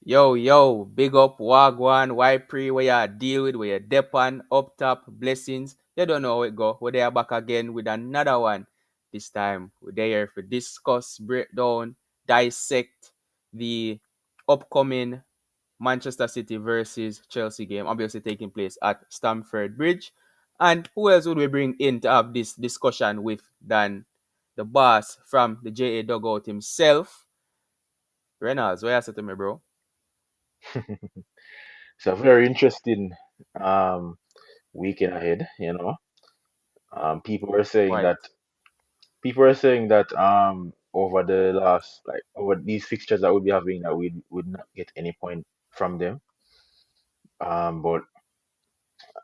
Yo, big up, Wagwan, Ypre, where you deal with, where you depan, up top, blessings. You don't know how it go. We're there back again with another one. This time, we're there to discuss, break down, dissect the upcoming Manchester City versus Chelsea game, obviously taking place at Stamford Bridge. And who else would we bring in to have this discussion with than the boss from the JA dugout himself? Reynolds, what you say to me, bro? It's a very interesting um, weekend ahead, you know. Um, people were saying Quite. that people are saying that over the last over these fixtures that we'll be having that we would not get any point from them. But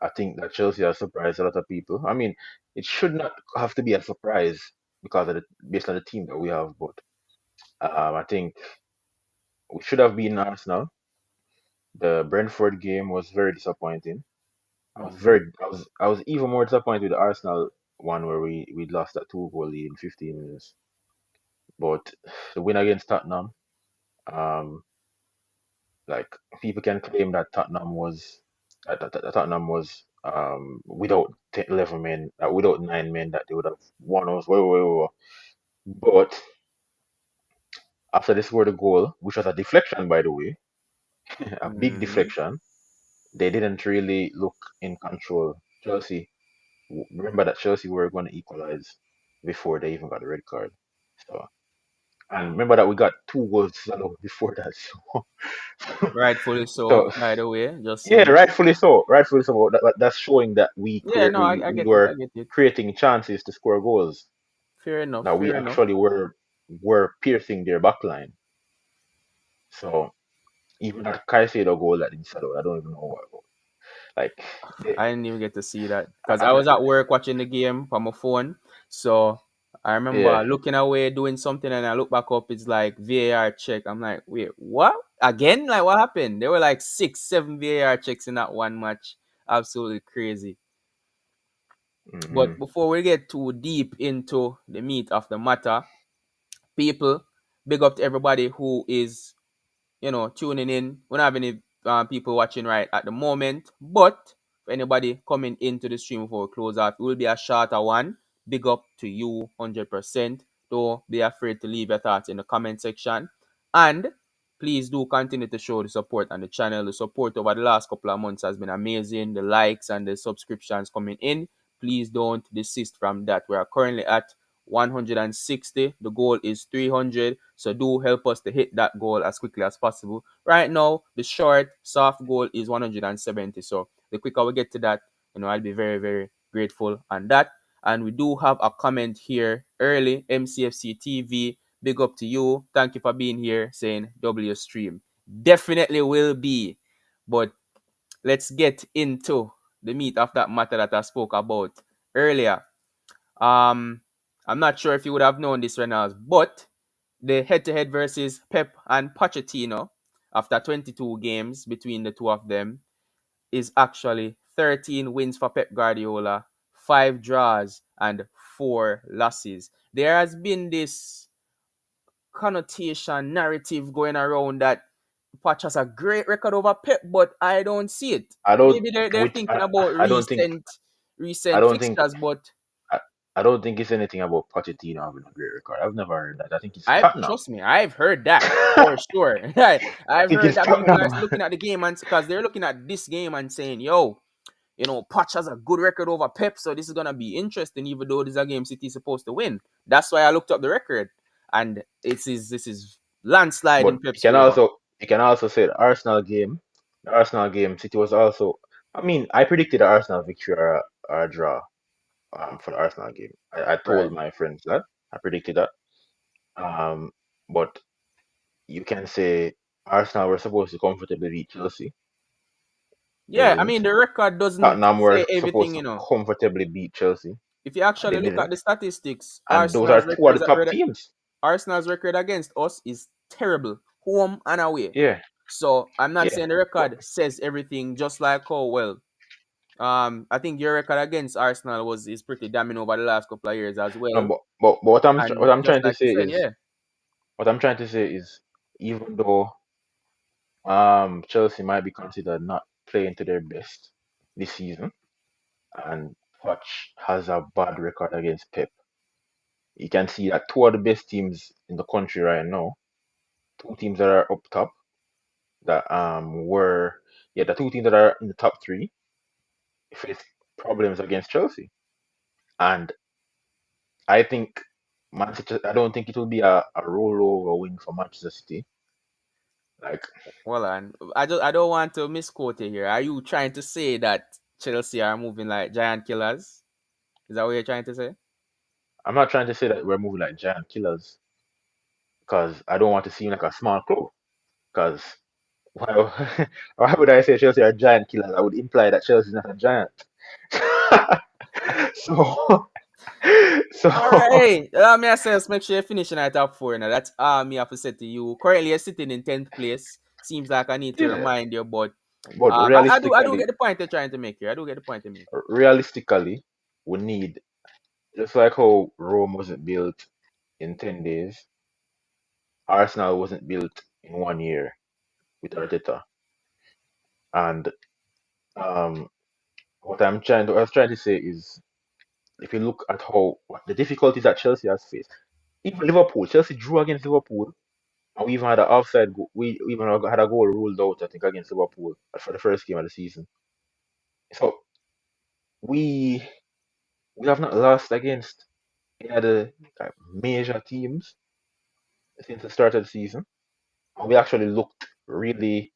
I think that Chelsea has surprised a lot of people. I mean, it should not have to be a surprise because of based on the team that we have, but I think we should have beaten Arsenal. The Brentford game was very disappointing. Mm-hmm. I was even more disappointed with the Arsenal one where we lost that 2 goal lead in 15 minutes. But the win against Tottenham, um, like people can claim that Tottenham was without 11 men, without 9 men that they would have won us. But after they scored a goal, which was a deflection by the way, a big Mm-hmm. deflection, they didn't really look in control. Remember that Chelsea were going to equalize before they even got the red card. So, and remember that we got 2 goals before that. Rightfully so, So, by the way, just yeah, saying. rightfully so. Rightfully so. That's showing that Yeah, no, I we get it. were I get it. creating chances to score goals. Fair enough. That we Fair enough. actually were piercing their back line. So even that Caicedo goal that they settled, I don't even know what. Like, they, I didn't even get to see that because I I, was at work watching the game from my phone. So I remember yeah, looking away, doing something, and I look back up. It's like VAR check. I'm like, wait, what? Again? Like, what happened? There were like 6, 7 VAR checks in that one match. Absolutely crazy. hmm But before we get too deep into the meat of the matter, people, big up to everybody who is tuning in. We don't have any people watching right at the moment, but for anybody coming into the stream before we close out, it will be a shorter one. Big up to you 100%. Don't be afraid to leave your thoughts in the comment section. And please do continue to show the support on the channel. The support over the last couple of months has been amazing. The likes and the subscriptions coming in. Please don't desist from that. We are currently at 160. The goal is 300. So do help us to hit that goal as quickly as possible. Right now, the short, soft goal is 170. So the quicker we get to that, I'll be very, very grateful on that. And we do have a comment here early. MCFC TV, big up to you. Thank you for being here saying W stream. Definitely will be. But let's get into the meat of that matter that I spoke about earlier. Um, I'm not sure if you would have known this, Reynolds, but the head-to-head versus Pep and Pochettino after 22 games between the two of them is actually 13 wins for Pep Guardiola, 5 draws, and 4 losses. There has been this connotation narrative going around that Poch has a great record over Pep, but I don't see it. I don't Maybe they're which thinking about I don't think I recent don't think fixtures, but I, I don't think it's anything about Pochettino having a great record. I've never heard that. I think it's I Tottenham. trust me, I've heard that for I sure. I've think heard it's that people are Tottenham. looking at the game and because they're looking at this game and saying, "Yo, Poch has a good record over Pep, so this is gonna be interesting." Even though this is a game City is supposed to win, that's why I looked up the record, and this is landslide But in Pep's favor. you can also say the Arsenal game, City was also. I mean, I predicted the Arsenal victory or a draw for the Arsenal game. I Right? told my friends that I predicted that. Um, but you can say Arsenal were supposed to comfortably beat Chelsea. They Yeah, I mean didn't. the record doesn't Tottenham say were everything. supposed to comfortably beat Chelsea, If you and they actually look at didn't. the statistics, And those are two of the top teams. Arsenal's record against us is terrible, home and away. Yeah, So I'm not yeah. saying the But record says everything, just like how well. I think your record against Arsenal was is pretty damning over the last couple of years as no, well. but And just like you said, yeah, what I'm trying to say is even though Chelsea might be considered not playing to their best this season, and Poch has a bad record against Pep. You can see that two of the best teams in the country right now, two teams that are up top, that were yeah, the two teams that are in the top three face problems against Chelsea. And I think Manchester, I don't think it will be a rollover win for Manchester City. Like, Well, and I don't want to misquote you here. Are you trying to say that Chelsea are moving like giant killers? Is that what you're trying to say? I'm not trying to say that we're moving like giant killers because I don't want to seem like a small club. Because why, why would I say Chelsea are giant killers? I would imply that Chelsea is not a giant. So, All right, so hey, me I say, let's make sure you're finishing at top four now. That's all me have to say to you. Currently, you're sitting in 10th place. Seems like I need to yeah. remind you, but But I do realistically, get the point you're trying to make here. I do get the point you're making. realistically, we need just like how Rome wasn't built in 10 days, Arsenal wasn't built in 1 year with Arteta. And um, what I was trying to say is, if you look at how what the difficulties that Chelsea has faced, even Liverpool, Chelsea drew against Liverpool, and we even had an offside. We even had a goal ruled out, I think, against Liverpool for the first game of the season. So we we have not lost against any of the major teams since the start of the season. And we actually looked really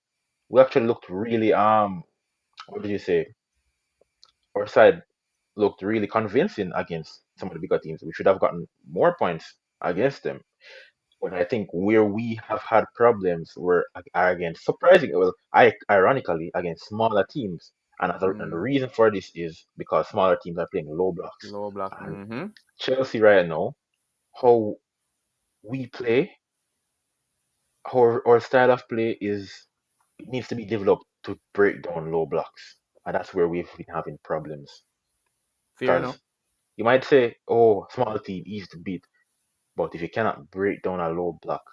what did you say? Our side looked really convincing against some of the bigger teams. We should have gotten more points against them. But I think where we have had problems are against surprising, well, ironically against smaller teams. And the Mm, reason for this is because smaller teams are playing low blocks. low block. And Mm-hmm. Chelsea right now, how we play, how our style of play is, it needs to be developed to break down low blocks. And that's where we've been having problems. Fair enough. Because you might say, oh, small team, easy to beat. But if you cannot break down a low block,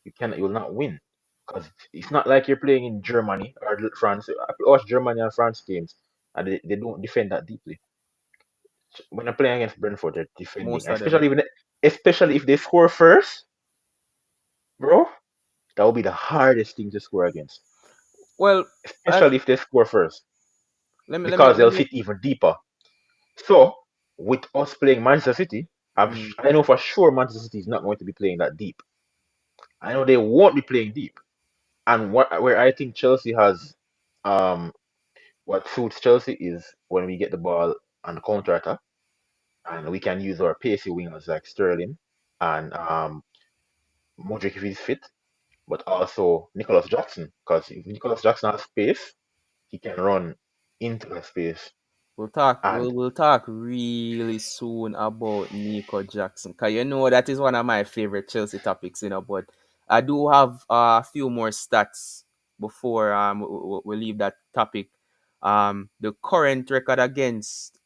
you will not win. Because it's not like you're playing in Germany or France. I watch Germany and France games, and they don't defend that deeply. When they're playing against Brentford, they're defending, Most of them. especially if they score first, bro. That will be the hardest thing to score against, Well, I, especially if they score first, let me let me because let they'll me. sit even deeper. So, with us playing Manchester City, Mm, I know for sure Manchester City is not going to be playing that deep. I know they won't be playing deep. And where I think Chelsea has, um, what suits Chelsea is when we get the ball on the counter attack, and we can use our pacey wingers like Sterling and Modric if he's fit, but also Nicholas Jackson, because if Nicholas Jackson has space, he can run into the space. And we'll talk really soon about Nico Jackson, cause you know that is one of my favorite Chelsea topics, But I do have a few more stats before we leave that topic. The current record against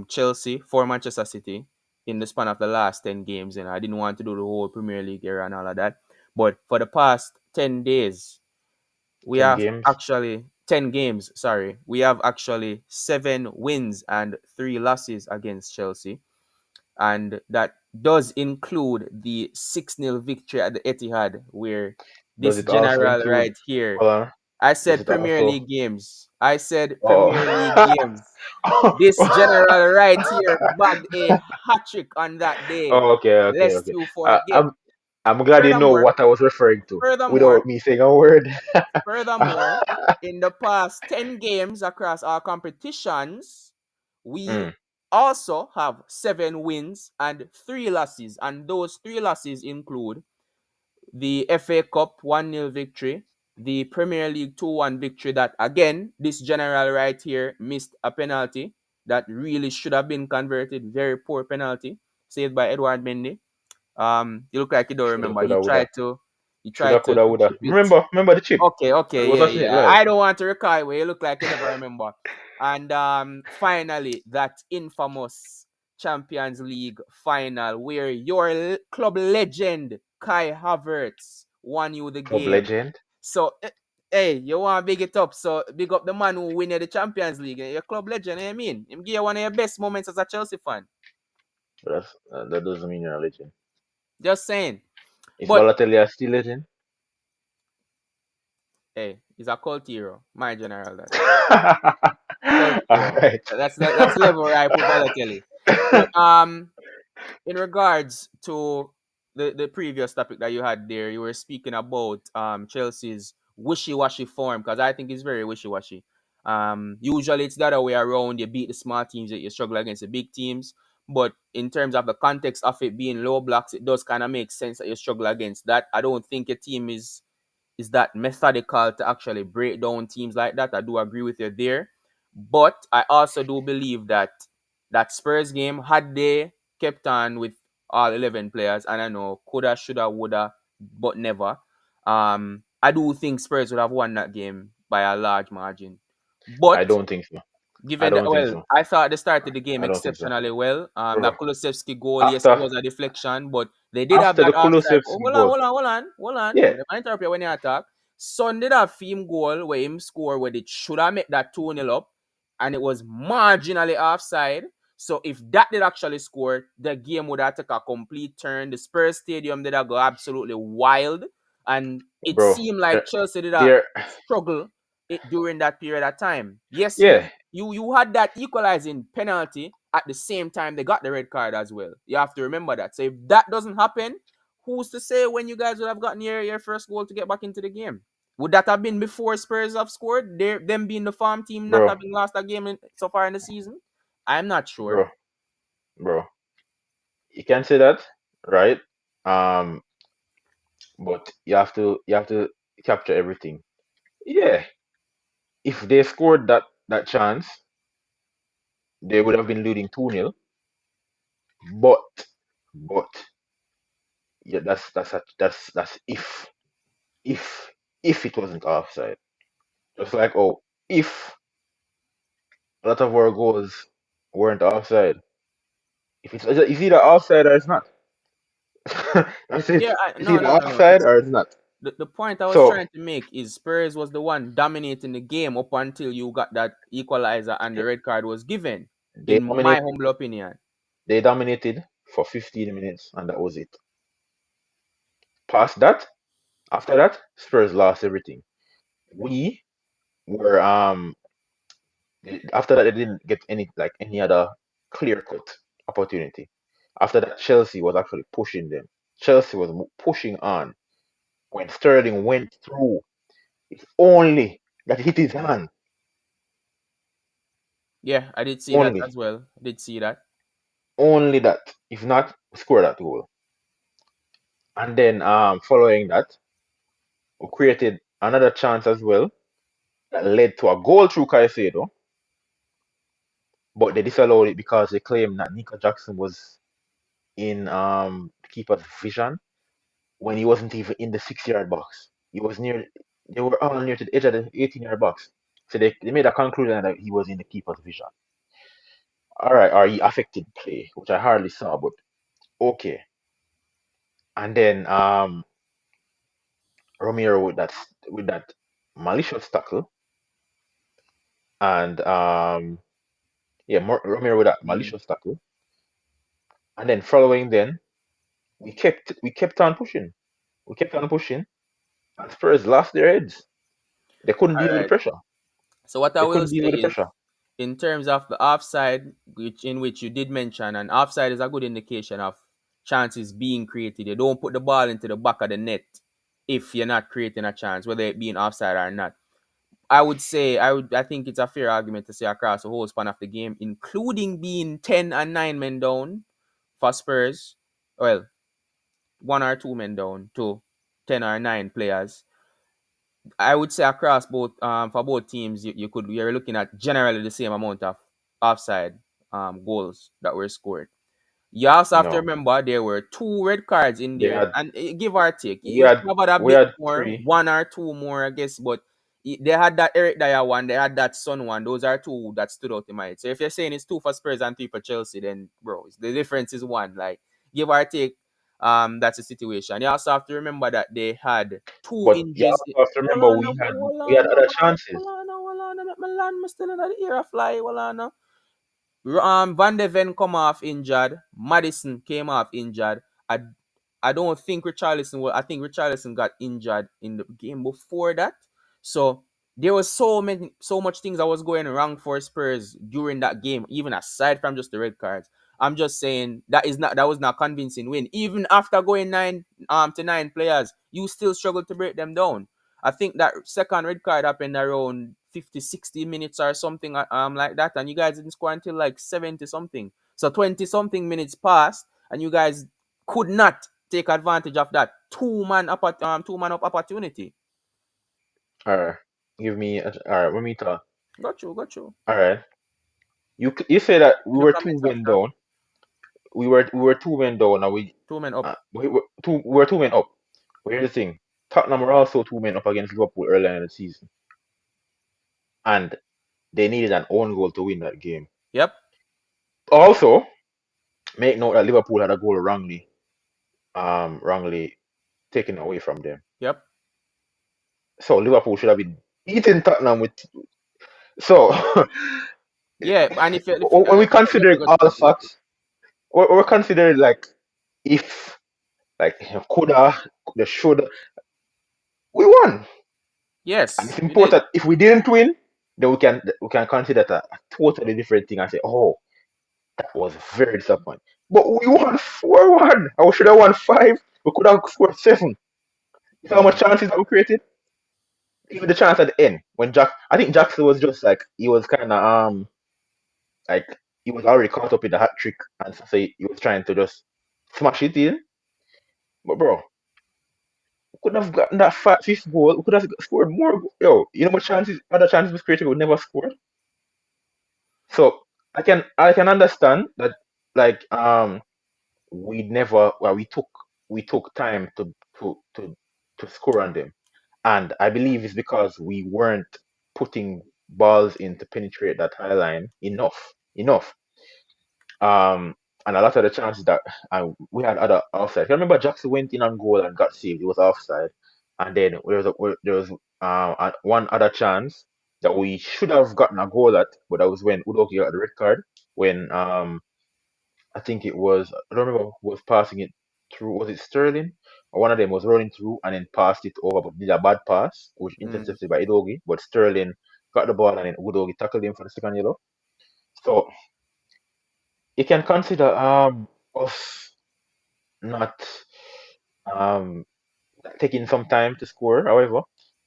Chelsea for Manchester City in the span of the last 10 games, I didn't want to do the whole Premier League era and all of that, but for the past 10 days we 10 have games, actually 10 games, sorry. We have actually 7 wins and 3 losses against Chelsea. And that does include the 6-0 victory at the Etihad, where does this it also general include, right here, hold on, I does said it Premier also, League games. I said Premier League oh, games. This general right here bagged a hat trick on that day, oh, okay, okay, lest okay. you Uh, forget. I'm, I'm glad you know Furthermore, what I was referring to furthermore, without me saying a word. Furthermore, in the past 10 games across our competitions, we Mm, also have 7 wins and 3 losses. And those 3 losses include the FA Cup 1-0 victory, the Premier League 2-1 victory that, again, this general right here missed a penalty that really should have been converted. Very poor penalty, saved by Edward Mendy. You look like you don't shoulda, remember. coulda, woulda. You Shoulda, tried to coulda, woulda. chip it. Remember the chip? Okay, I was yeah, watching it yeah. live. I don't want to recall where you look like you never remember. And finally, that infamous Champions League final where your club legend Kai Havertz won you the Club game. legend. So Hey, you want to big it up, so big up the man who win you the Champions League. Your club legend, I mean. Him give you one of your best moments as a Chelsea fan. But that doesn't mean you're a legend. Just saying. Is But Balotelli still legend? hey, he's a cult hero. My general that. Cult All hero. right. That's the level where I put Balotelli. But in regards to the previous topic that you had there, you were speaking about Chelsea's wishy-washy form, because I think it's very wishy-washy. Usually it's the other way around. You beat the small teams, you struggle against the big teams. But in terms of the context of it being low blocks, it does kind of make sense that you struggle against that. I don't think your team is that methodical to actually break down teams like that. I do agree with you there. But I also do believe that that Spurs game, had they kept on with all 11 players, and I know coulda, shoulda, woulda, but never, I do think Spurs would have won that game by a large margin. I But don't think so. I given that, don't think well, so. I thought they started the game I don't think so. exceptionally well. Bro, That Kulusevski goal, yes, it after was a deflection, but they did have after the that offside. Oh, Kulusevski goal, hold on. yeah, When I interrupt you when you attack, Son did have him goal where him score where they should have made that 2-0 up, and it was marginally offside. So if that did actually score, the game would have taken a complete turn. The Spurs stadium did have go absolutely wild, and it bro, seemed like Chelsea did a they're struggle during that period of time. Yes, yeah, you had that equalizing penalty at the same time they got the red card as well. You have to remember that. So if that doesn't happen, who's to say when you guys would have gotten your first goal to get back into the game? Would that have been before Spurs have scored? Them being the farm team not bro, having lost a game so far in the season? I'm not sure. bro, bro. You can say that, right? Um, but you have to capture everything. Yeah, if they scored that chance, they would have been leading 2-0. But but yeah, that's if if it wasn't offside. Just like oh, if a lot of our goals weren't offside. If it's either offside or it's not. That's it. Yeah, It's no, either no, no, no. offside or it's not. The point I was So trying to make is Spurs was the one dominating the game up until you got that equalizer and the red card was given, they in my dominate humble opinion. they dominated for 15 minutes and that was it. Past that, after that, Spurs lost everything. We were after that they didn't get any other clear cut opportunity. After that, Chelsea was actually pushing them. Chelsea was pushing on. When Sterling went through, it's only that hit his hand. Yeah, I did see that Only. as well. I did see that. Only that. If not, score that goal. And then following that, we created another chance as well that led to a goal through Caicedo, but they disallowed it because they claimed that Nico Jackson was in the keeper's vision when he wasn't even in the 6 yard box. He was near they were all near to the edge of the 18 yard box. So they made a conclusion that he was in the keeper's vision. Alright, or he affected play, which I hardly saw, but okay. And then Romero with that malicious tackle and yeah, Romero with that Mm. malicious tackle. And then following then we kept on pushing. We kept on pushing and Spurs lost their heads. They couldn't All deal with the right. pressure. So what I They will couldn't deal say with the is, pressure. in terms of the offside, which you did mention, and offside is a good indication of chances being created. You don't put the ball into the back of the net if you're not creating a chance, whether it being offside or not. I think it's a fair argument to say across the whole span of the game, including being 10 and 9 men down for Spurs. Well, one or two men down to 10 or 9 players. I would say across both for both teams, you're looking at generally the same amount of offside goals that were scored. You also have to No. remember there were two red cards in They there, had and give or take, we you had covered a we bit had more, three. one or two more, I guess. But they had that Eric Dyer one, they had that Son one. Those are two that stood out in my head. So if you're saying it's two for Spurs and three for Chelsea, then bro, the difference is one. Like give or take, that's the situation. You also have to remember that they had two But you injuries. also have to Hold remember on, we had other chances. hold on, let me land. I'm still in the air fly. Hold on. Van de Ven come off injured. Madison came off injured. I I don't think Richarlison I think Richarlison got injured in the game before that. So there was so much things that was going wrong for Spurs during that game, even aside from just the red cards. I'm just saying that was not convincing win. Even after going nine to nine players, you still struggle to break them down. I think that second red card happened around 50, 60 minutes or something like that, and you guys didn't score until like 70 something. So 20 something minutes passed, and you guys could not take advantage of that two man up opportunity. All right, all right. Let me talk. Got you. All right, you say that we No were two comments men after. down. We were two men down, and Two men up. we were two men up. But here's the thing: Tottenham were also two men up against Liverpool earlier in the season, and they needed an own goal to win that game. Yep. Also, make note that Liverpool had a goal wrongly taken away from them. Yep. So Liverpool should have been beating Tottenham with. So Yeah, and if you when we consider go all the to facts, we're considering like if like coulda, coulda, shoulda, we won, and it's yes, you did. important. If we didn't win, then we can consider that a totally different thing and say, oh, that was very disappointing. But we won 4-1. I should have won five. We could have scored seven. You know how much Mm, chances that we created? Even the chance at the end when I think Jackson was just like he was kind of like he was already caught up in the hat trick, and so he was trying to just smash it in. But bro, we could have gotten that fifth goal. We could have scored more. Yo, you know what chances? Other chances we created we would never score. So I can understand that like we never well we took time to score on them, and I believe it's because we weren't putting balls in to penetrate that high line enough. Um, and a lot of the chances that we had other offside. I remember Jackson went in on goal and got saved. He was offside, and then there was one other chance that we should have gotten a goal at, but that was when Udogie got the red card. When I think it was I don't remember who was passing it through. Was it Sterling? Or one of them was running through and then passed it over, but did a bad pass, which mm, intercepted by Udogie. But Sterling got the ball and then Udogie tackled him for the second yellow. So you can consider us not um taking some time to score, however,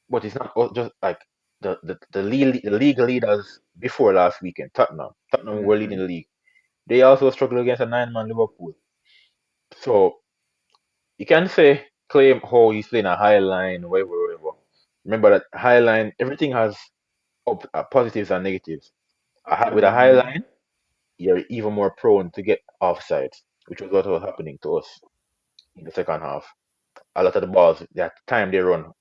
but it's not just like the league leaders before last weekend, Tottenham were leading mm-hmm. the league. They also struggled against a nine-man Liverpool. So you can say claim how he's playing a high line, whatever. Remember that high line, everything has positives and negatives. With a high Mm-hmm. line, you're even more prone to get offsides, which was what was happening to us in the second half. A lot of the balls, that time they run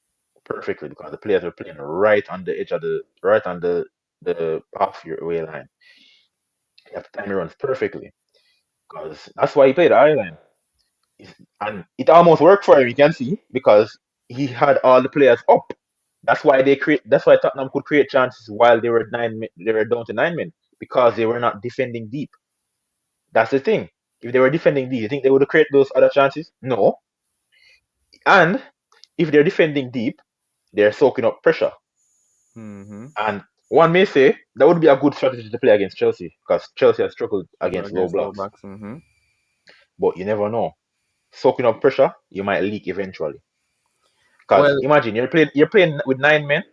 perfectly because the players were playing right on the edge of right on the halfway line. That time he runs perfectly because that's why he played the high line. And it almost worked for him. You can see because he had all the players up. That's why they create. That's why Tottenham could create chances while they were they were down to 9 men because they were not defending deep. That's the thing. If they were defending deep, you think they would have created those other chances? No. And if they're defending deep, they're soaking up pressure. Mm-hmm. And one may say that would be a good strategy to play against Chelsea because Chelsea has struggled against low Against low blocks. backs. Mm-hmm. But you never know. Soaking up pressure, you might leak eventually. Because Well, imagine you're playing with 9 men.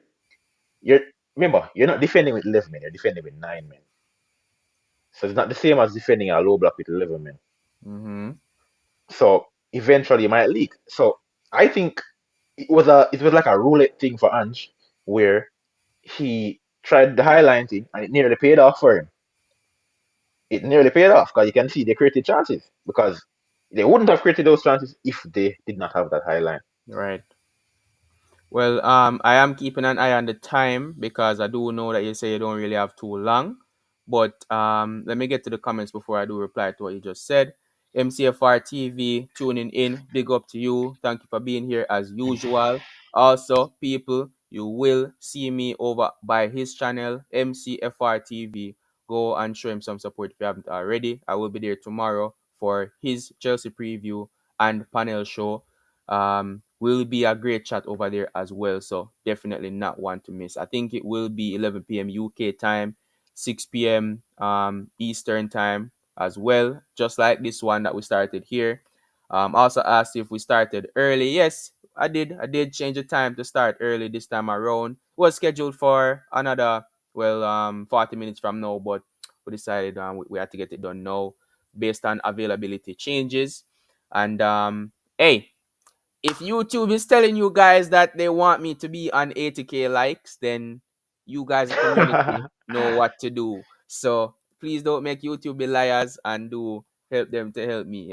You're Remember you're not defending with 11 men. You're defending with 9 men. So it's not the same as defending a low block with 11 men. mm-hmm. So eventually you might leak. So I think it was like a roulette thing for Ange where he tried the high line thing and it nearly paid off for him. It nearly paid off because you can see they created chances because they wouldn't have created those chances if they did not have that high line. Right. Well, I am keeping an eye on the time because I do know that you say you don't really have too long. But let me get to the comments before I do reply to what you just said. MCFR TV tuning in. Big up to you. Thank you for being here as usual. Also, people, you will see me over by his channel, MCFR TV. Go and show him some support if you haven't already. I will be there tomorrow for his Chelsea preview and panel show. Will be a great chat over there as well. So definitely not one to miss. I think it will be 11 p.m. UK time, 6 p.m. Eastern time as well, just like this one that we started here. Also asked if we started early. Yes, I did. I did change the time to start early this time around. It was scheduled for another 40 minutes from now, but we decided we had to get it done now based on availability changes. And hey, if YouTube is telling you guys that they want me to be on 80k likes, then you guys, the community, know what to do. So please don't make YouTube be liars and do help them to help me.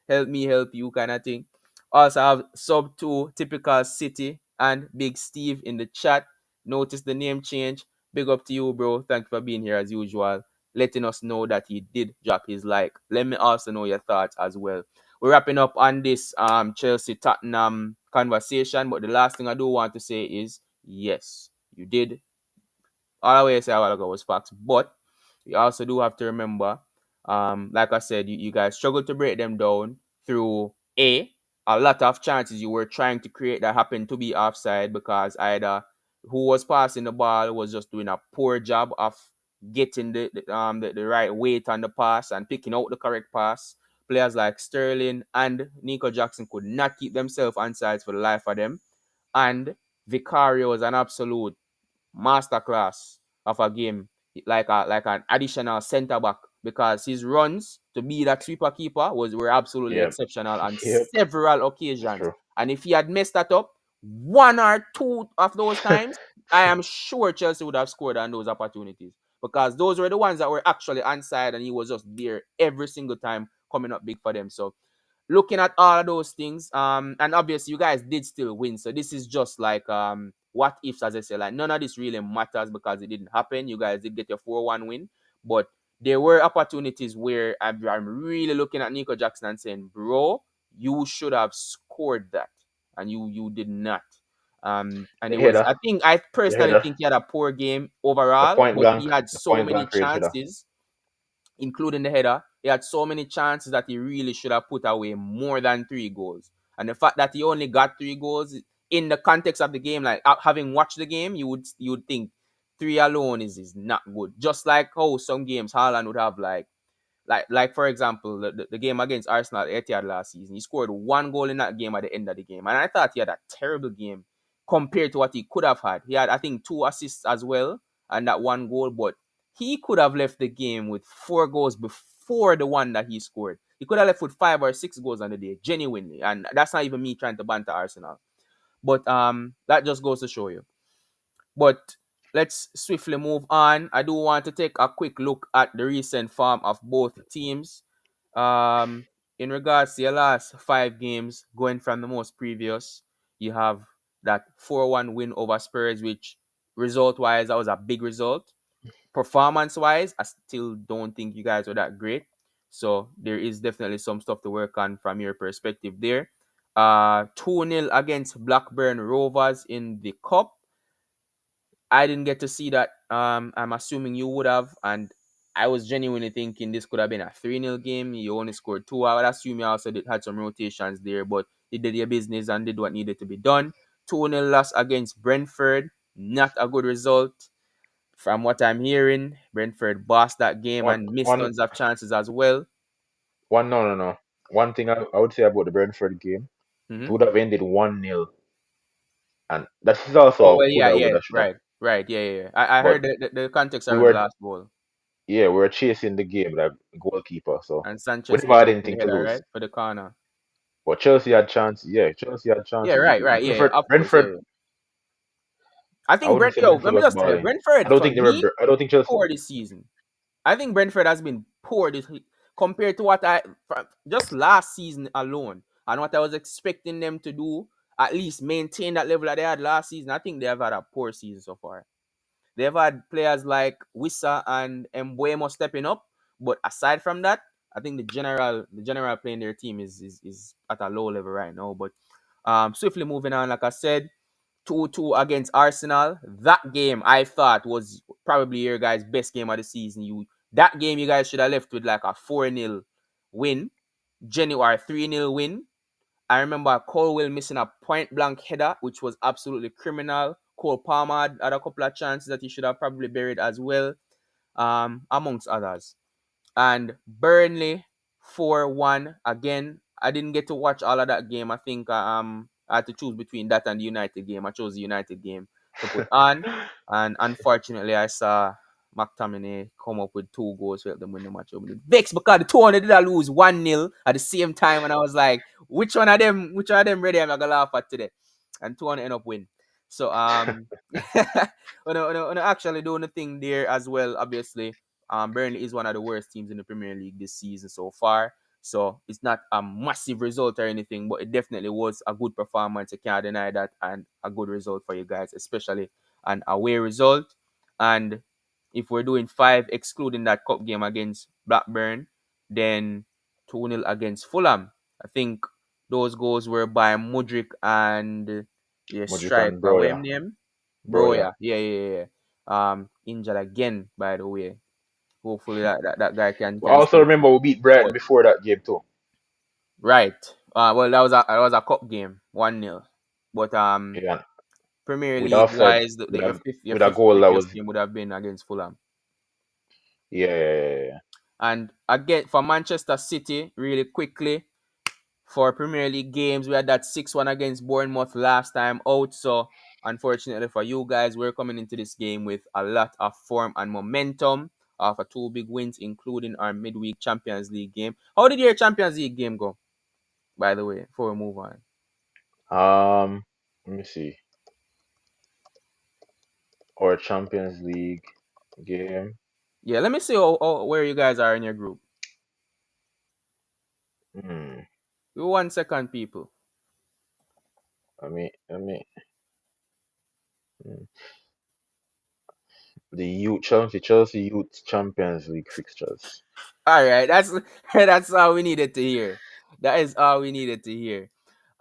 Help me help you kind of thing. Also have sub 2 typical city and Big Steve in the chat. Notice the name change. Big up to you, bro. Thank you for being here as usual. Letting us know that he did drop his like. Let me also know your thoughts as well. We're wrapping up on this Chelsea Tottenham conversation, but the last thing I do want to say is yes, you did. All I will say a while ago was facts, but you also do have to remember, like I said, you guys struggled to break them down through a lot of chances you were trying to create that happened to be offside because either who was passing the ball was just doing a poor job of getting the right weight on the pass and picking out the correct pass. Players like Sterling and Nico Jackson could not keep themselves on sides for the life of them. And Vicario was an absolute masterclass of a game, like an additional centre back because his runs to be that sweeper keeper were absolutely Yep. exceptional on Yep. several It's occasions. true. And if he had messed that up one or two of those times, I am sure Chelsea would have scored on those opportunities because those were the ones that were actually onside and he was just there every single time coming up big for them. So looking at all of those things, and obviously you guys did still win. So this is just like what ifs, as I say, like none of this really matters because it didn't happen. You guys did get your 4-1 win, but there were opportunities where I'm really looking at Nico Jackson and saying, bro, you should have scored that, and you did not. And The it was, header. I The personally header. think he had a poor game The overall, point but blank. he had The so point many blank range header. chances including the header. He had so many chances that he really should have put away more than 3 goals. And the fact that he only got 3 goals in the context of the game, like having watched the game, you would think three alone is not good. Just like how some games Haaland would have like for example, the game against Arsenal at Etihad last season, he scored 1 goal in that game at the end of the game, and I thought he had a terrible game compared to what he could have had. He had, I think, 2 assists as well, and that 1 goal, but he could have left the game with 4 goals before the one that he scored. He could have left with 5 or 6 goals on the day, genuinely, and that's not even me trying to banter Arsenal. But that just goes to show you. But let's swiftly move on. I do want to take a quick look at the recent form of both teams. Um, in regards to your last 5 games, going from the most previous, you have that 4-1 win over Spurs, which result wise, that was a big result. Performance wise, I still don't think you guys were that great. So there is definitely some stuff to work on from your perspective there. 2-0 against Blackburn Rovers in the Cup. I didn't get to see that. I'm assuming you would have, and I was genuinely thinking this could have been a 3-0 game. You only scored 2. I would assume you also had some rotations there, but you did your business and did what needed to be done. 2-0 loss against Brentford. Not a good result. From what I'm hearing, Brentford bossed that game One and missed one tons of chances as well. one no no no. One thing I would say about the Brentford game, it Hmm. would have ended 1-0, and that is also Oh, a well, yeah, coulda, yeah, woulda, shoulda. right, right, yeah, yeah, yeah. I But heard the context we around the were last goal. yeah, we were chasing the game with a goalkeeper, so And we Sanchez never came had up with the anything to header, lose. right, for the corner. But Chelsea had chance. Yeah, Chelsea had Yeah, chances. right, right, yeah, yeah, of course, yeah, Brentford. yeah. I I think wouldn't say Yo, Brentford let me was just tell you, balling. I Brentford don't for think they were. me I don't think Chelsea. poor this season. I think Brentford has been poor compared to what just last season alone and what I was expecting them to do. At least maintain that level that they had last season. I think they have had a poor season so far. They've had players like Wissa and Mbuemo stepping up, but aside from that, I think the general playing their team is at a low level right now. But swiftly moving on, like I said, 2-2 against Arsenal. That game I thought was probably your guys' best game of the season. That game you guys should have left with like a 4-0 win, genuine 3-0 win. I remember Colwell missing a point blank header, which was absolutely criminal. Cole Palmer had a couple of chances that he should have probably buried as well, amongst others. And Burnley 4-1 again. I didn't get to watch all of that game. I think I had to choose between that and the United game. I chose the United game to put on, and unfortunately, I saw McTominay come up with 2 goals to help them win the match. I was vexed because the 200 did I lose 1-0 at the same time, and I was like, which one of them ready I'm gonna laugh at today? And 200 end up win. So when I actually doing the thing there as well, obviously. Burnley is one of the worst teams in the Premier League this season so far. So it's not a massive result or anything, but it definitely was a good performance. I can't deny that, and a good result for you guys, especially an away result. And if we're doing 5, excluding that cup game against Blackburn, then 2-0 against Fulham. I think those goals were by Mudrick and the Modric and striker. What him Broya. name? Bro, Broya. yeah. Yeah. Injured again, by the way. Hopefully that guy can But can also stay fit. remember we beat Brighton But before that game too. right. Well, that was a cup game, 1-0. But Yeah. Premier With League offside wise, with your a fifth your with a fifth goal that previous was game would have been against Fulham. yeah. And again for Manchester City, really quickly, for Premier League games, we had that 6-1 against Bournemouth last time out. So unfortunately for you guys, we're coming into this game with a lot of form and momentum after 2 big wins, including our midweek Champions League game. How did your Champions League game go, by the way, before we move on? Let me see. Our Champions League game. Yeah, let me see where you guys are in your group. Hmm. 1 second, people. Let me hmm. The Chelsea Youth Champions League fixtures. All right, that's that's all we needed to hear. That is all we needed to hear.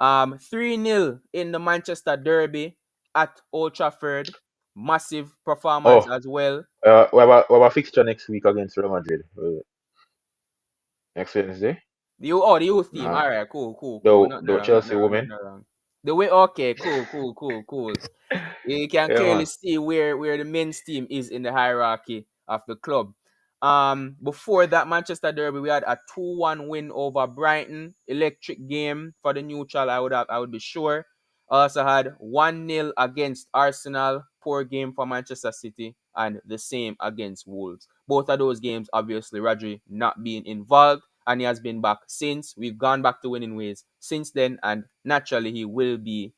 3-0 in the Manchester Derby at Old Trafford. Massive performance Oh, as well. we have a fixture next week against Real Madrid. Next Wednesday. The youth team. Uh, All right, cool. the Nothing the wrong, nothing Chelsea wrong, women. nothing wrong. The way, okay, cool. You can Yeah, clearly man. see where the men's team is in the hierarchy of the club. Before that Manchester Derby, we had a 2-1 win over Brighton. Electric game for the neutral, I would be sure. Also had 1-0 against Arsenal. Poor game for Manchester City, and the same against Wolves. Both of those games, obviously, Rodri not being involved, and he has been back since. We've gone back to winning ways since then, and naturally he will be,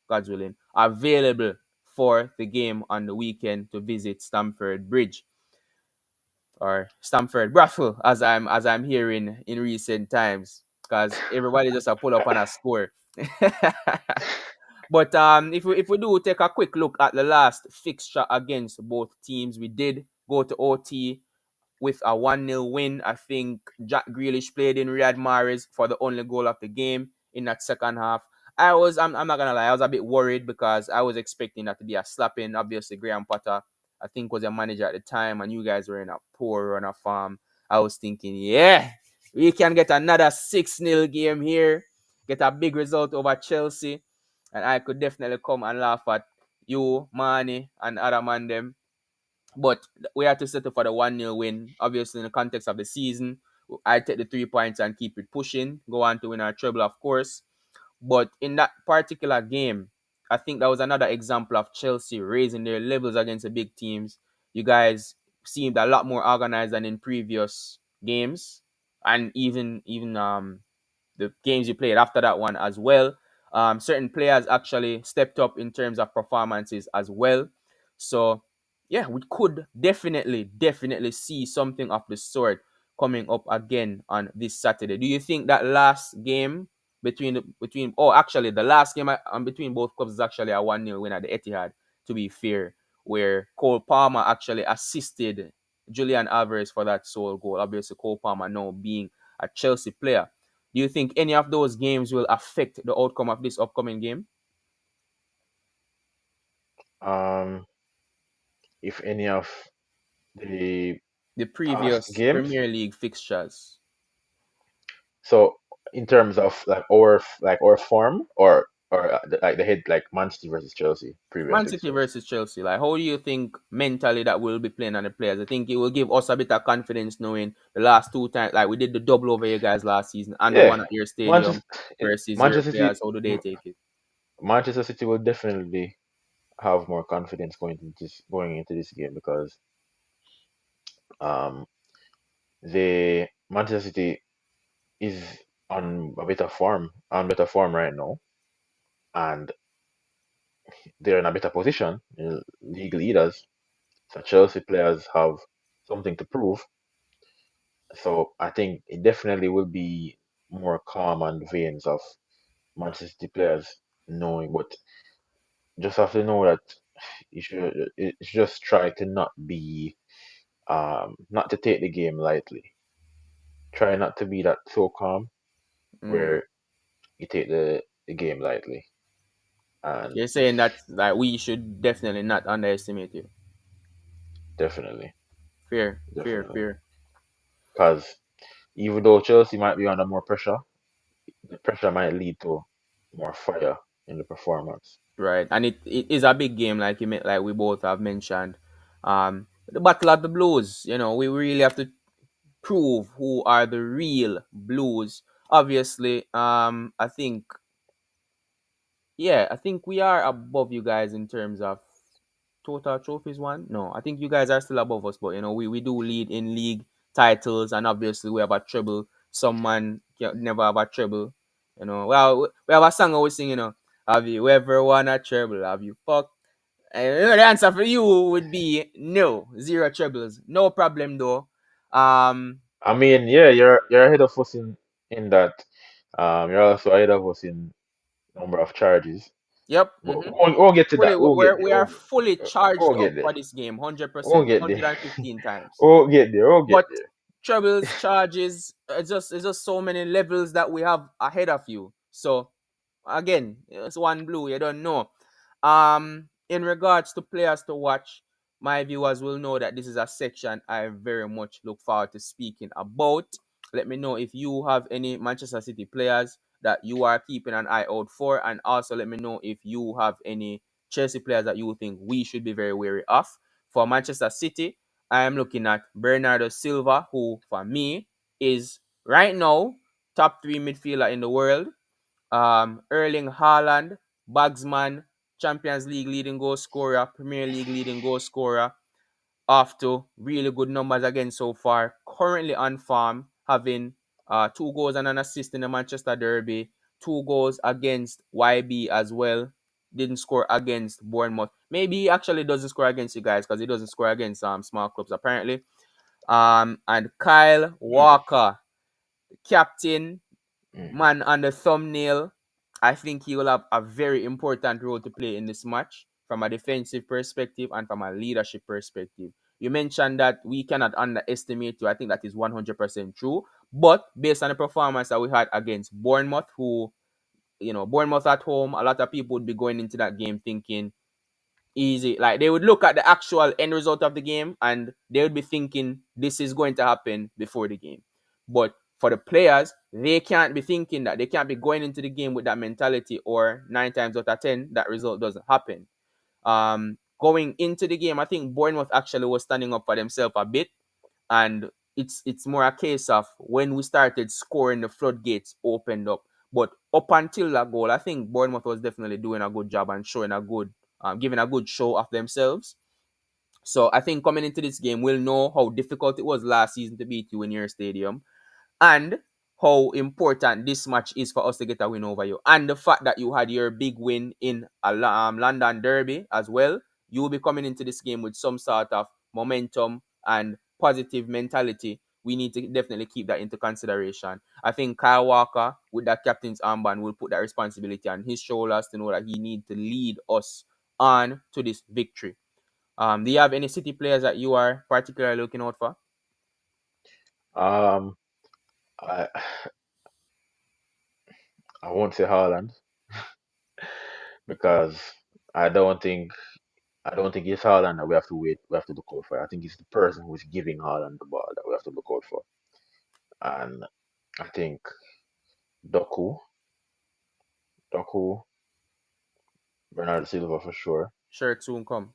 God's willing, available for the game on the weekend to visit Stamford Bridge, or Stamford Bradford, as I'm hearing in recent times, because everybody just a pull up on a score. But if we do take a quick look at the last fixture against both teams, we did go to OT with a 1-0 win. I think Jack Grealish played in Riyad Mahrez for the only goal of the game in that second half. I'm not gonna lie, I was a bit worried because I was expecting that to be a slapping. Obviously, Graham Potter, I think, was a manager at the time, and you guys were in a poor run of form. I was thinking, yeah, we can get another 6-0 game here, get a big result over Chelsea, and I could definitely come and laugh at you, Manny, and other man them. But we had to settle for the 1-0 win. Obviously, in the context of the season, I take the 3 points and keep it pushing. Go on to win our treble, of course. But in that particular game, I think that was another example of Chelsea raising their levels against the big teams. You guys seemed a lot more organized than in previous games, and even the games you played after that one as well. Certain players actually stepped up in terms of performances as well. So yeah, we could definitely see something of the sort coming up again on this Saturday. Do you think that last game actually the last game between both clubs is actually a 1-0 win at the Etihad, to be fair, where Cole Palmer actually assisted. Julian Alvarez for that sole goal. Obviously, Cole Palmer now being a Chelsea player. Do you think any of those games will affect the outcome of this upcoming game? Um, if any of the The past previous games, Premier League fixtures. so in terms of like our form or like the head like Man City versus Chelsea previous Man City fixtures. versus Chelsea. Like, how do you think mentally that will be playing on the players? I think it will give us a bit of confidence knowing the last two times, like we did the double over you guys last season and the Yeah, one at your Manchester stadium versus your Manchester players. City How do they take it? Manchester City will definitely have more confidence going into this game because um the Manchester City is on better form right now, and they're in a better position, league leaders. So Chelsea players have something to prove. So I think it definitely will be more calm and veins of Manchester City players knowing, but just have to know that you should just try to not to take the game lightly. Try not to be that so calm Mm. where you take the game lightly and You're saying that like we should definitely not underestimate you. definitely, Fair, fair, definitely. fair. Because even though Chelsea might be under more pressure, the pressure might lead to more fire in the performance. Right, and it is a big game, like like we both have mentioned. The battle of the Blues. We really have to prove who are the real Blues. Obviously, I think we are above you guys in terms of total trophies won. No, I think you guys are still above us, but we do lead in league titles, and obviously we have a treble. Some man never have a treble. Well, we have a song always sing. Have you ever won a treble? Have you fucked? And the answer for you would be no, zero trebles, no problem though. Um, I mean, yeah, you're ahead of us in that. You're also ahead of us in number of charges. yep. But we'll get to Fully, that. We'll get we there. are fully charged We'll up get there. for this game, We'll 100%, get there. 115 times. We'll get there. We'll get But there. troubles, charges, it's just so many levels that we have ahead of you. So again, it's one blue, you don't know. In regards to players to watch, my viewers will know that this is a section I very much look forward to speaking about. Let me know if you have any Manchester City players that you are keeping an eye out for, and also let me know if you have any Chelsea players that you think we should be very wary of. For Manchester City, I am looking at Bernardo Silva, who for me is right now top three midfielder in the world. Erling Haaland, Bagsman, Champions League leading goal scorer, Premier League leading goal scorer, off to really good numbers again so far. Currently on farm, having 2 goals and an assist in the Manchester Derby, 2 goals against YB as well. Didn't score against Bournemouth. Maybe he actually doesn't score against you guys because he doesn't score against small clubs apparently. And Kyle Mm, Walker, captain, mm. man on the thumbnail. I think he will have a very important role to play in this match from a defensive perspective and from a leadership perspective. You mentioned that we cannot underestimate you. I think that is 100% true. But based on the performance that we had against Bournemouth, Bournemouth at home, a lot of people would be going into that game thinking easy. Like they would look at the actual end result of the game and they would be thinking this is going to happen before the game. But for the players, they can't be thinking that. They can't be going into the game with that mentality, or 9 times out of 10 that result doesn't happen. Going into the game, I think Bournemouth actually was standing up for themselves a bit, and it's more a case of when we started scoring, the floodgates opened up. But up until that goal, I think Bournemouth was definitely doing a good job and showing a good, giving a good show of themselves. So I think coming into this game, we'll know how difficult it was last season to beat you in your stadium, and how important this match is for us to get a win over you. And the fact that you had your big win in a London Derby as well, you will be coming into this game with some sort of momentum and positive mentality. We need to definitely keep that into consideration. I think Kyle Walker, with that captain's armband, will put that responsibility on his shoulders to know that he needs to lead us on to this victory. Do you have any City players that you are particularly looking out for? Um, I I won't say Haaland because I don't think I don't think it's Haaland that we have to wait. We have to look out for. I think it's the person who is giving Haaland the ball that we have to look out for. And I think Doku, Doku, Bernardo Silva for sure. Sure, soon come.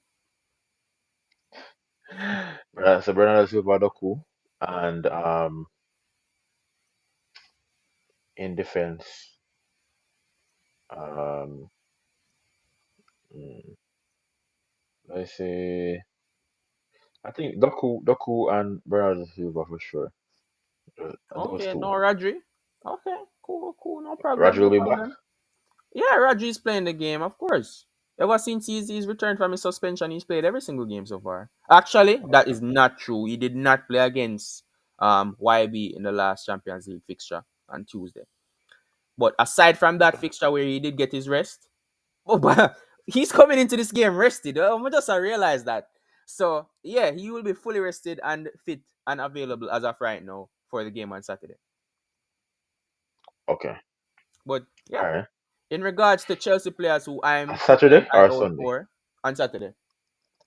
So Bernardo Silva, Doku, and in defense, um, mm, let's say I think Doku, and Bernardo Silva for sure. Those Okay, no two. Rodri. Okay, cool, no problem, Roger no will be back. problem. Yeah, Rodri's playing the game, of course. Ever since he's returned from his suspension, he's played every single game so far. Actually, that Okay, is not true. He did not play against YB in the last Champions League fixture on Tuesday. But aside from that okay, fixture where he did get his rest, oh, but he's coming into this game rested. I just realized that. So yeah, he will be fully rested and fit and available as of right now for the game on Saturday. okay. But All yeah, right. in regards to Chelsea players who I'm keeping an Saturday eye or out Sunday? for on Saturday,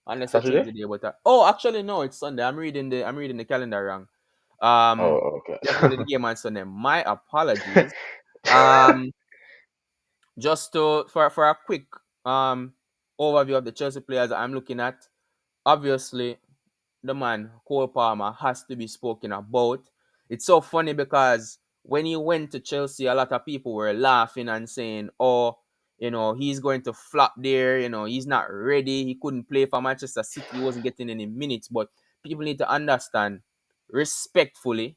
unless they change Saturday? the day. But oh, actually no, it's Sunday. I'm reading the calendar wrong. Oh, Um, okay. Definitely the game on Sunday. My apologies. Um, just to for a quick um overview of the Chelsea players that I'm looking at. Obviously, the man Cole Palmer has to be spoken about. It's so funny because when he went to Chelsea, a lot of people were laughing and saying, "Oh, he's going to flop there. He's not ready. He couldn't play for Manchester City. He wasn't getting any minutes." But people need to understand, respectfully,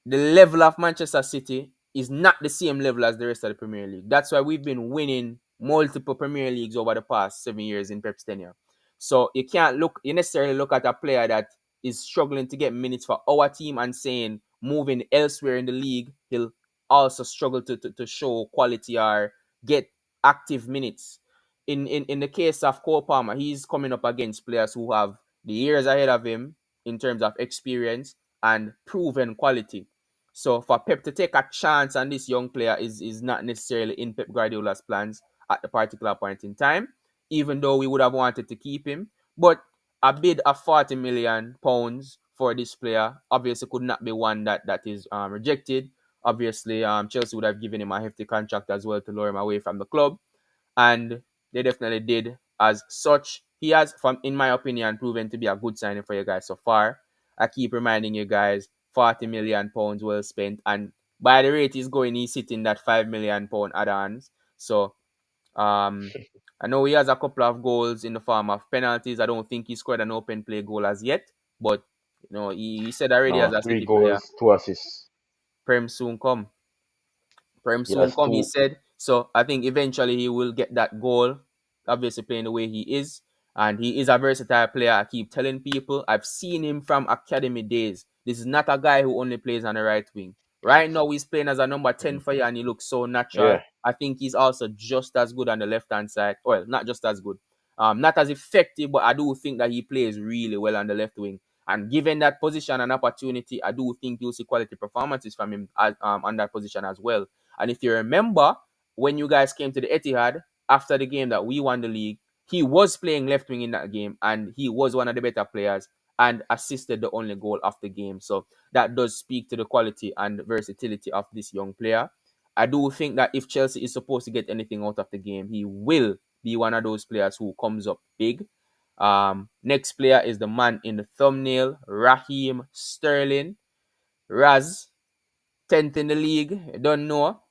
the level of Manchester City is not the same level as the rest of the Premier League. That's why we've been winning multiple Premier Leagues over the past 7 years in Pep's tenure. So you necessarily look at a player that is struggling to get minutes for our team and saying moving elsewhere in the league, he'll also struggle to show quality or get active minutes. In the case of Cole Palmer, he's coming up against players who have the years ahead of him in terms of experience and proven quality. So for Pep to take a chance on this young player is not necessarily in Pep Guardiola's plans at the particular point in time, even though we would have wanted to keep him. But a bid of £40 million for this player obviously could not be one that is rejected. Obviously, Chelsea would have given him a hefty contract as well to lure him away from the club, and they definitely did as such. He has, from in my opinion, proven to be a good signing for you guys so far. I keep reminding you guys, £40 million well spent, and by the rate he's going, he's sitting that £5 million add-ons. So I know he has a couple of goals in the form of penalties. I don't think he scored an open play goal as yet, but he said already as No, a three City player, goals, two assists. Prem soon come. Prem He soon has come, he two. said. So I think eventually he will get that goal, obviously playing the way he is. And he is a versatile player. I keep telling people, I've seen him from academy days. This is not a guy who only plays on the right wing. Right now, he's playing as a number 10 Mhm. for you, and he looks so natural. Yeah. I think he's also just as good on the left hand side. Well, not just as good. Not as effective, but I do think that he plays really well on the left wing. And given that position and opportunity, I do think you'll see quality performances from him on that position as well. And if you remember, when you guys came to the Etihad after the game that we won the league, he was playing left wing in that game, and he was one of the better players and assisted the only goal of the game. So that does speak to the quality and versatility of this young player. I do think that if Chelsea is supposed to get anything out of the game, he will be one of those players who comes up big. Next player is the man in the thumbnail, Raheem Sterling. Raz, 10th in the league. I don't know.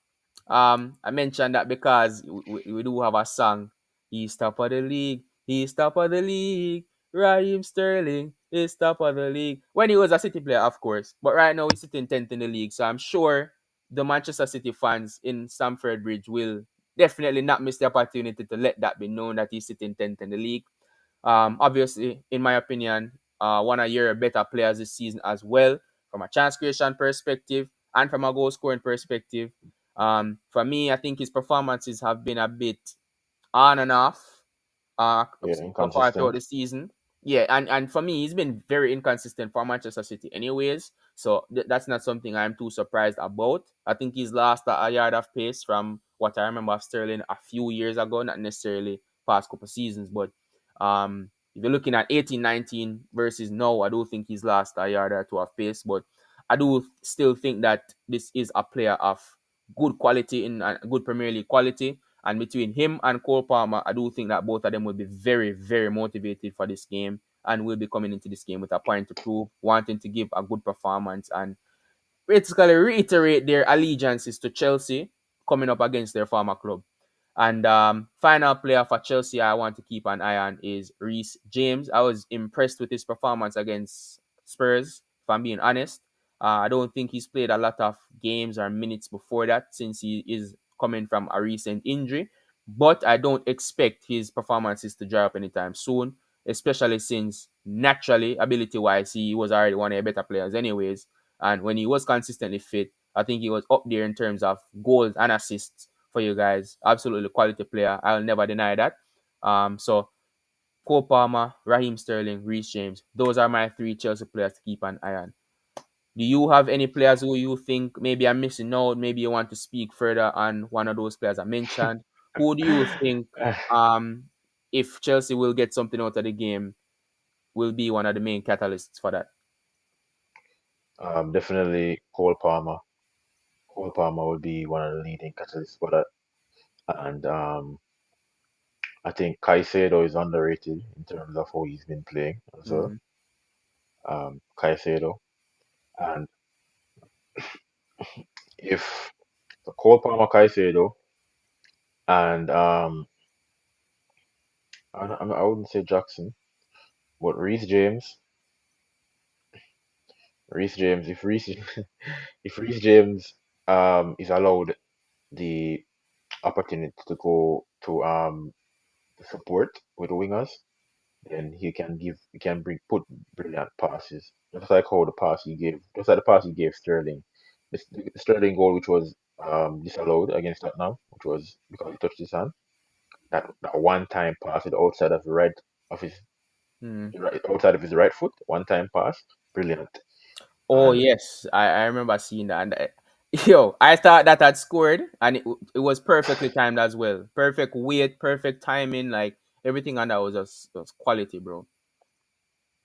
I mentioned that because we do have a song. He's top of the league. He's top of the league. Raheem Sterling is top of the league. When he was a City player, of course. But right now he's sitting 10th in the league. So I'm sure the Manchester City fans in Stamford Bridge will definitely not miss the opportunity to let that be known that he's sitting 10th in the league. Obviously, in my opinion, one of your better players this season as well, from a chance creation perspective and from a goal scoring perspective. For me, I think his performances have been a bit on and off. Yeah, so far throughout inconsistent. the season. Yeah, and for me, he's been very inconsistent for Manchester City, anyways. So that's not something I'm too surprised about. I think he's lost a yard of pace from what I remember of Sterling a few years ago, not necessarily past couple seasons, but if you're looking at 18-19 versus now, I do think he's lost a yard or two of pace, but I do still think that this is a player of good quality in good Premier League quality. And between him and Cole Palmer, I do think that both of them will be very, very motivated for this game and will be coming into this game with a point to prove, wanting to give a good performance and basically reiterate their allegiances to Chelsea coming up against their former club. And final player for Chelsea I want to keep an eye on is Reece James. I was impressed with his performance against Spurs, if I'm being honest. I don't think he's played a lot of games or minutes before that since he is coming from a recent injury. But I don't expect his performances to dry up anytime soon, especially since naturally, ability wise, he was already one of the better players, anyways. And when he was consistently fit, I think he was up there in terms of goals and assists for you guys. Absolutely quality player. I'll never deny that. So Cole Palmer, Raheem Sterling, Reece James. Those are my three Chelsea players to keep an eye on. Do you have any players who you think maybe I'm missing out? Maybe you want to speak further on one of those players I mentioned. Who do you think, um, if Chelsea will get something out of the game, will be one of the main catalysts for that? Definitely Cole Palmer. Cole Palmer would be one of the leading catalysts for that. And I think Caicedo is underrated in terms of how he's been playing as well. Mm. Caicedo. And if the Cole Palmer Caicedo and I wouldn't say Jackson, but Reece James, if Reece James is allowed the opportunity to go to support with the wingers, then he can bring put brilliant passes. Just like how the pass he gave just like the pass he gave Sterling. The Sterling goal which was disallowed against Tottenham, which was because he touched his hand. That one time pass to the outside of the right of his Mm. right outside of his right foot, one time pass, brilliant. Oh And yes, I remember seeing that. And yo, I thought that had scored, and it was perfectly timed as well. Perfect weight, perfect timing, like everything on that was quality, bro.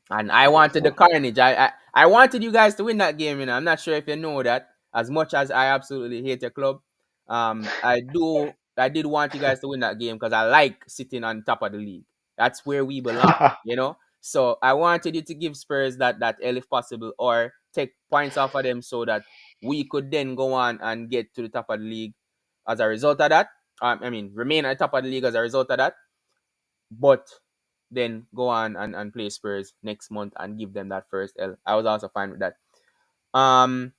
And I yeah, wanted the so carnage. I wanted you guys to win that game. I'm not sure if you know that. As much as I absolutely hate your club, I did want you guys to win that game because I like sitting on top of the league. That's where we belong. So I wanted you to give Spurs that L if possible, or take points off of them so that we could then go on and get to the top of the league as a result of that. I mean, remain at the top of the league as a result of that, but then go on and play Spurs next month and give them that first L. I was also fine with that. I'm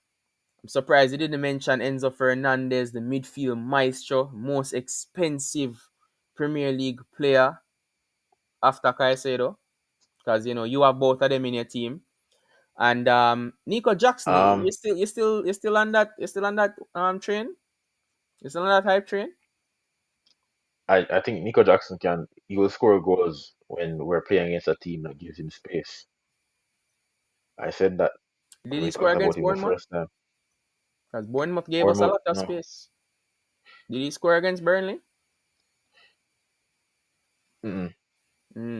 surprised you didn't mention Enzo Fernandez, the midfield maestro, most expensive Premier League player after Caicedo, because you have both of them in your team. And Nico Jackson, um you still on that train? You still on that hype train? I think Nico Jackson he will score goals when we're playing against a team that gives him space. I said that Did when he we score talked about against him the Bournemouth? first time. Because Bournemouth gave us a Bournemouth, lot of no. space. Did he score against Burnley? Mm-mm,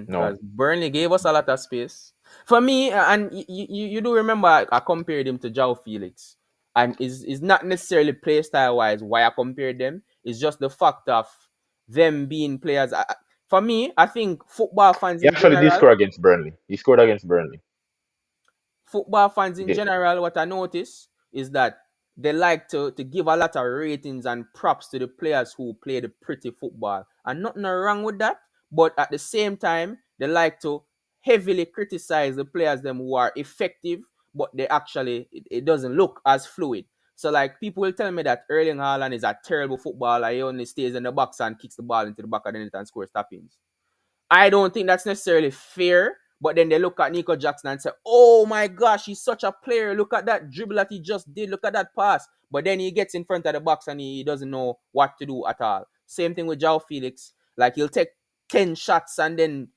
Because no. Burnley gave us a lot of space. For me, and you do remember I compared him to João Felix. And is not necessarily play style wise why I compared them. It's just the fact of them being players. For me, I think He actually did score against Burnley. He scored against Burnley. football fans He in did. general, what I notice is that they like to give a lot of ratings and props to the players who play the pretty football. And nothing wrong with that. But at the same time, they like to heavily criticize the players them who are effective, but they actually it doesn't look as fluid. So like people will tell me that Erling Haaland is a terrible footballer. He only stays in the box and kicks the ball into the back of the net and scores tap-ins. I don't think that's necessarily fair. But then they look at Nico Jackson and say, oh my gosh, he's such a player. Look at that dribble that he just did. Look at that pass. But then he gets in front of the box and he doesn't know what to do at all. Same thing with João Felix. Like 10 shots and then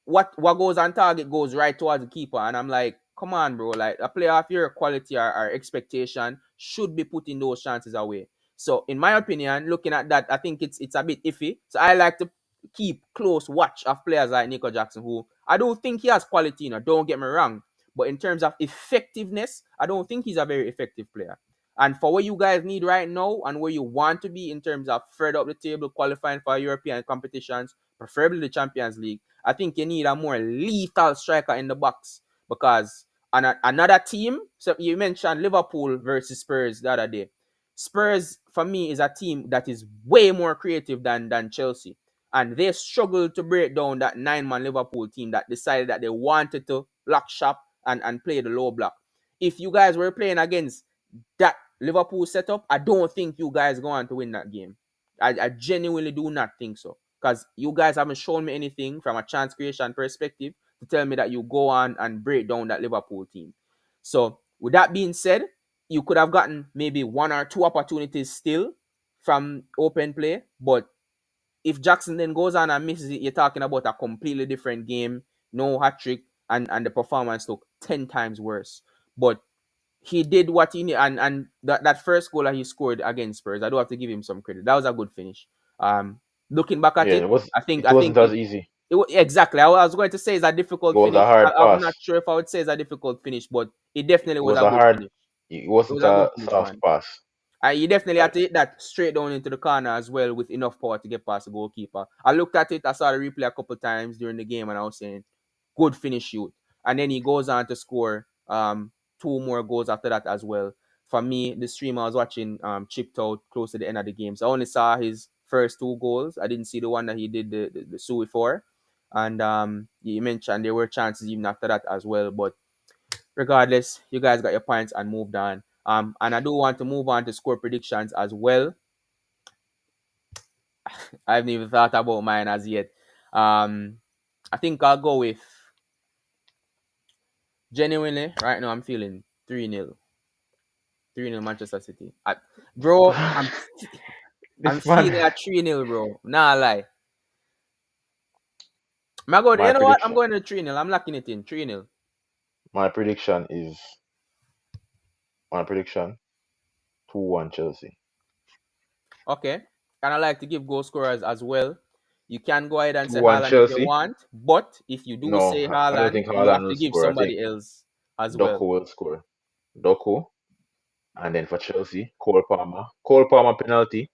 what goes on target goes right towards the keeper. And I'm like, come on, bro. Like a player of your quality or expectation should be putting those chances away. So in my opinion, looking at that, I think it's a bit iffy. So I like to keep close watch of players like Nico Jackson, who I don't think he has quality, don't get me wrong. But in terms of effectiveness, I don't think he's a very effective player. And for what you guys need right now and where you want to be in terms of further up the table, qualifying for European competitions, preferably the Champions League, I think you need a more lethal striker in the box because another team. So you mentioned Liverpool versus Spurs the other day. Spurs for me is a team that is way more creative than Chelsea, and they struggled to break down that 9-man Liverpool team that decided that they wanted to lock shop and play the low block. If you guys were playing against that Liverpool setup, I don't think you guys going to win that game. I genuinely do not think so. Because you guys haven't shown me anything from a chance creation perspective to tell me that you go on and break down that Liverpool team. So, with that being said, you could have gotten maybe one or two opportunities still from open play. But if Jackson then goes on and misses it, you're talking about a completely different game, no hat trick, and the performance looked 10 times worse. But he did what he needed, and that first goal that he scored against Spurs, I do have to give him some credit. That was a good finish. Um, Looking back at Yeah, it, I think it I wasn't think as easy. exactly. I was going to say it's a It difficult was finish. a hard I'm not pass. sure if I would say it's a difficult finish, but it definitely It was was a a good hard. finish. It It was wasn't a good a finish, soft man. pass. You definitely had Like to hit that straight down into the corner as well with enough power to get past the goalkeeper. I looked at it, I saw the replay a couple times during the game, and I was saying, good finish shoot. And then he goes on to score two more goals after that as well. For me, the stream I was watching chipped out close to the end of the game. So I only saw his first two goals. I didn't see the one that he did the Sui for. And you mentioned there were chances even after that as well. But regardless, you guys got your points and moved on. And I do want to move on to score predictions as well. I haven't even thought about mine as yet. Um, I think I'll go with genuinely right now. I'm feeling 3-0, 3-0 Manchester City. Bro, I'm this man. feeling a 3-0, bro. Nah, lie. My You know what? I'm prediction. going to 3-0. I'm locking it in 3-0. My prediction is my prediction 2-1 Chelsea. Okay. And I like to give goal scorers as well. You can go ahead and say 2-1 Haaland if you Chelsea. want, but if you do No, say I don't Haaland, think you Haaland have will to give score. I think somebody else as well. Doku will score. Doku, and then for Chelsea, Cole Palmer. Cole Palmer penalty,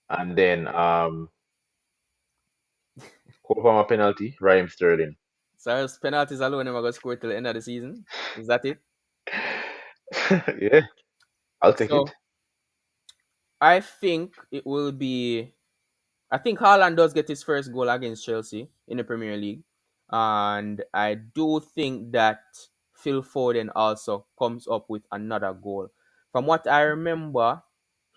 and then Cole Palmer penalty, Raheem Sterling. So as penalties alone, never going to score till the end of the season. Is that it? Yeah, I'll take it. So I think it will be. I think Haaland does get his first goal against Chelsea in the Premier League, and I do think that Phil Foden also comes up with another goal. From what I remember,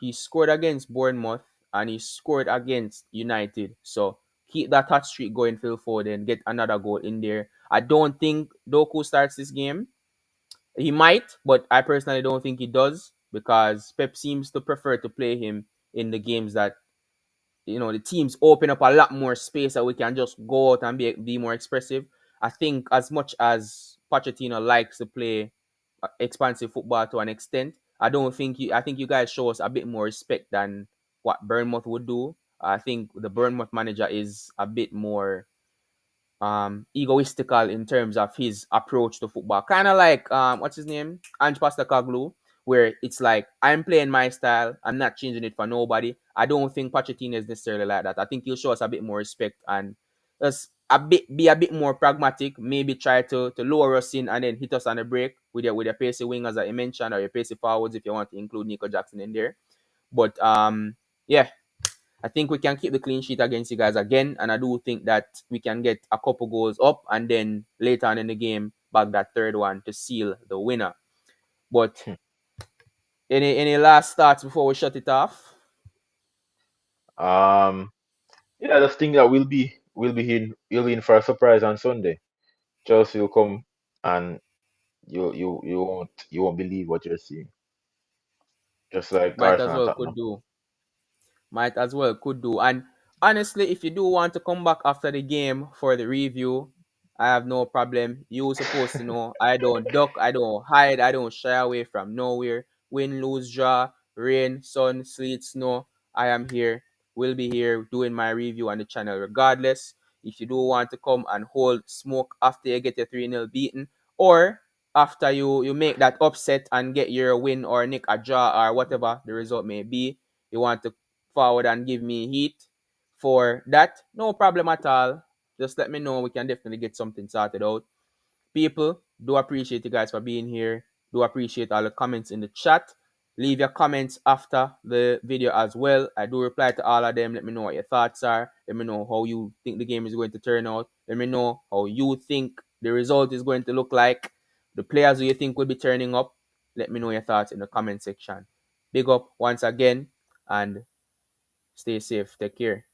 he scored against Bournemouth and he scored against United. So keep that hot streak going, Phil Foden. Get another goal in there. I don't think Doku starts this game. He might, but I personally don't think he does because Pep seems to prefer to play him in the games that the teams open up a lot more space that we can just go out and be more expressive. I think as much as Pochettino likes to play expansive football to an extent, I think you guys show us a bit more respect than what Bournemouth would do. I think the Bournemouth manager is a bit more egoistical in terms of his approach to football. Kind of like what's his name? Ange Postecoglou, where it's like I'm playing my style, I'm not changing it for nobody. I don't think Pochettino is necessarily like that. I think he'll show us a bit more respect and just be a bit more pragmatic, maybe try to lower us in and then hit us on the break with your pacey wingers that you mentioned or your pacey forwards if you want to include Nico Jackson in there. But yeah, I think we can keep the clean sheet against you guys again, and I do think that we can get a couple goals up, and then later on in the game, back that third one to seal the winner. But any last thoughts before we shut it off? Um, yeah, I just think that we'll be in for a surprise on Sunday. Chelsea will come and you won't believe what you're seeing. Just like Might as Arsenal and well could Tottenham. do. Might as well could do. And honestly, if you do want to come back after the game for the review, I have no problem. You supposed to know I don't duck, I don't hide, I don't shy away from nowhere. Win, lose, draw, rain, sun, sleet, snow. I am here. Will be here doing my review on the channel regardless. If you do want to come and hold smoke after you get your 3-0 beaten, or after you make that upset and get your win or nick a draw or whatever the result may be, you want to forward and give me heat for that, no problem at all. Just let me know. We can definitely get something sorted out. People, do appreciate you guys for being here. Do appreciate all the comments in the chat. Leave your comments after the video as well. I do reply to all of them. Let me know what your thoughts are. Let me know how you think the game is going to turn out. Let me know how you think the result is going to look like. The players who you think will be turning up. Let me know your thoughts in the comment section. Big up once again and stay safe. Take care.